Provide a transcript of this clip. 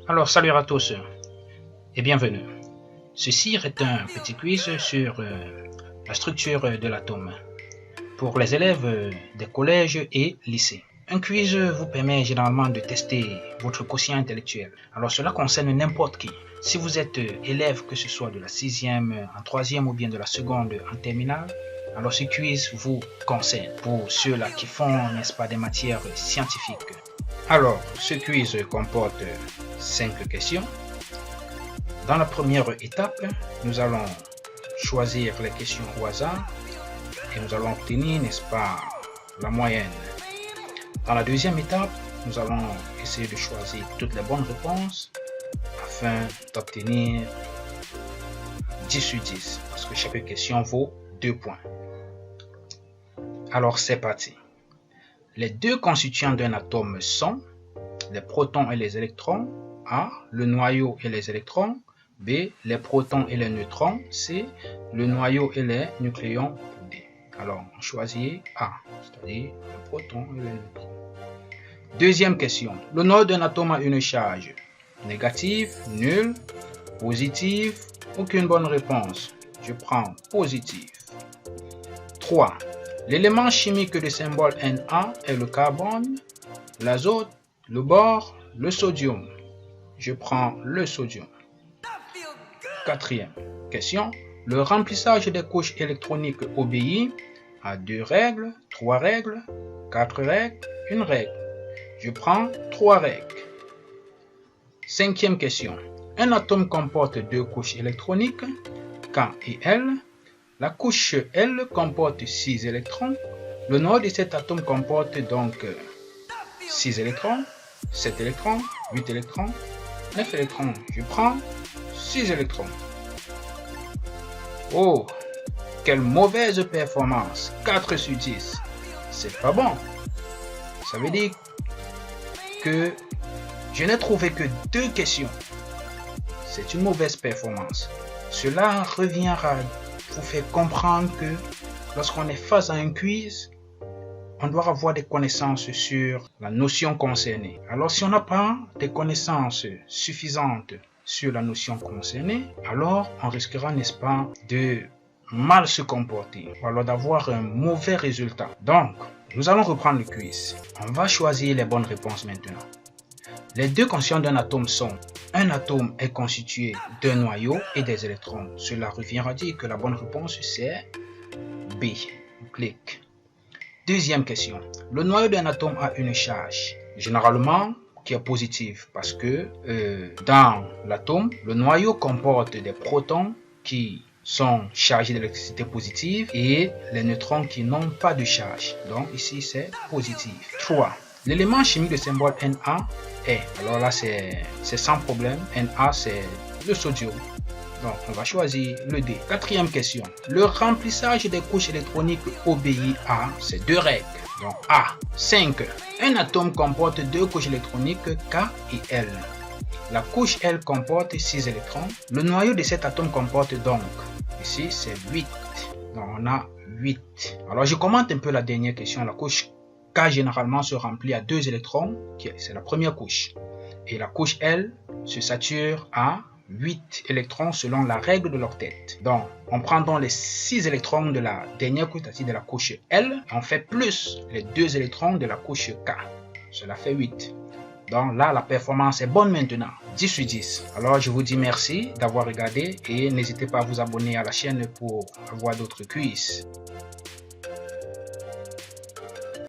Alors, salut à tous et bienvenue. Ceci est un petit quiz sur la structure de l'atome pour les élèves des collèges et lycées. Un quiz vous permet généralement de tester votre quotient intellectuel. Alors, cela concerne n'importe qui. Si vous êtes élève, que ce soit de la 6e en 3e ou bien de la seconde en terminale, alors ce quiz vous concerne pour ceux-là qui font, n'est-ce pas, des matières scientifiques. Alors, ce quiz comporte 5 questions. Dans la première étape, nous allons choisir les questions au hasard et nous allons obtenir, n'est-ce pas, la moyenne. Dans la deuxième étape, nous allons essayer de choisir toutes les bonnes réponses afin d'obtenir 10 sur 10, parce que chaque question vaut 2 points. Alors, c'est parti. Les deux constituants d'un atome sont les protons et les électrons, A, le noyau et les électrons, B, les protons et les neutrons, C, le noyau et les nucléons, D. Alors, on choisit A, c'est-à-dire les protons et les neutrons. Deuxième question. Le noyau d'un atome a une charge négative, nulle, positive, aucune bonne réponse. Je prends positive. 3. L'élément chimique de symbole Na est le carbone, l'azote, le bore, le sodium. Je prends le sodium. Quatrième question. Le remplissage des couches électroniques obéit à 2 règles, 3 règles, 4 règles, 1 règle. Je prends 3 règles. Cinquième question. Un atome comporte 2 couches électroniques, K et L. La couche L comporte 6 électrons. Le noyau de cet atome comporte donc 6 électrons, 7 électrons, 8 électrons, 9 électrons. Je prends 6 électrons. Oh, quelle mauvaise performance. 4 sur 10. C'est pas bon. Ça veut dire que je n'ai trouvé que 2 questions. C'est une mauvaise performance. Cela revient à vous faire comprendre que lorsqu'on est face à un quiz, on doit avoir des connaissances sur la notion concernée. Alors si on n'a pas des connaissances suffisantes sur la notion concernée, alors on risquera, n'est-ce pas, de mal se comporter ou alors d'avoir un mauvais résultat. Donc, nous allons reprendre le quiz. On va choisir les bonnes réponses maintenant. Les deux constituants d'un atome sont: un atome est constitué d'un noyau et des électrons. Cela revient à dire que la bonne réponse c'est B. Clic. Deuxième question. Le noyau d'un atome a une charge, généralement qui est positive, parce que dans l'atome, le noyau comporte des protons qui sont chargés d'électricité positive et les neutrons qui n'ont pas de charge. Donc ici c'est positif. 3. L'élément chimique de symbole Na est, alors là c'est sans problème, Na c'est le sodium. Donc on va choisir le D. Quatrième question. Le remplissage des couches électroniques obéit à ces 2 règles. Donc A. 5. Un atome comporte 2 couches électroniques K et L. La couche L comporte 6 électrons. Le noyau de cet atome comporte donc, ici c'est 8. Donc on a 8. Alors je commente un peu la dernière question. La couche K généralement se remplit à 2 électrons, c'est la première couche. Et la couche L se sature à 8 électrons selon la règle de l'octet. Donc, on prend donc les 6 électrons de la dernière couche, c'est-à-dire de la couche L, et on fait plus les 2 électrons de la couche K. Cela fait 8. Donc là, la performance est bonne maintenant. 10 sur 10. Alors, je vous dis merci d'avoir regardé et n'hésitez pas à vous abonner à la chaîne pour avoir d'autres quiz.